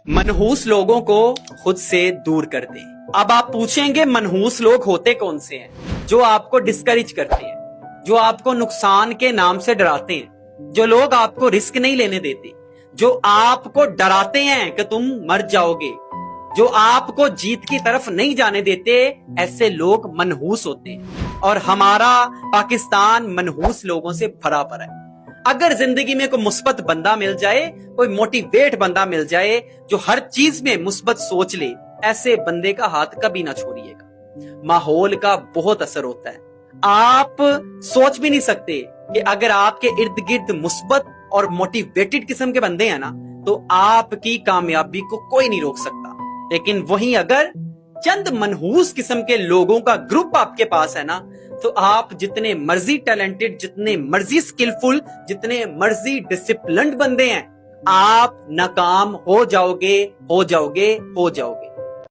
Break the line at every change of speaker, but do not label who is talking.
मनहूस लोगों को खुद से दूर कर दे। अब आप पूछेंगे मनहूस लोग होते कौन से हैं? जो आपको डिस्करेज करते हैं, जो आपको नुकसान के नाम से डराते हैं, जो लोग आपको रिस्क नहीं लेने देते, जो आपको डराते हैं कि तुम मर जाओगे, जो आपको जीत की तरफ नहीं जाने देते, ऐसे लोग मनहूस होते हैं। और हमारा पाकिस्तान मनहूस लोगों से भरा पड़ा है। अगर जिंदगी में कोई मुस्बत बंदा मिल जाए, कोई मोटिवेट बंदा मिल जाए जो हर चीज में मुस्बत सोच ले, ऐसे बंदे का हाथ कभी ना छोड़िएगा। माहौल का बहुत असर होता है। आप सोच भी नहीं सकते कि अगर आपके इर्द गिर्द मुस्बत और मोटिवेटेड किस्म के बंदे हैं ना, तो आपकी कामयाबी को कोई नहीं रोक सकता। लेकिन वहीं अगर चंद मनहूस किस्म के लोगों का ग्रुप आपके पास है ना, तो आप जितने मर्जी टैलेंटेड, जितने मर्जी स्किलफुल, जितने मर्जी डिसिप्लिन्ड बंदे हैं, आप नाकाम हो जाओगे, हो जाओगे, हो जाओगे।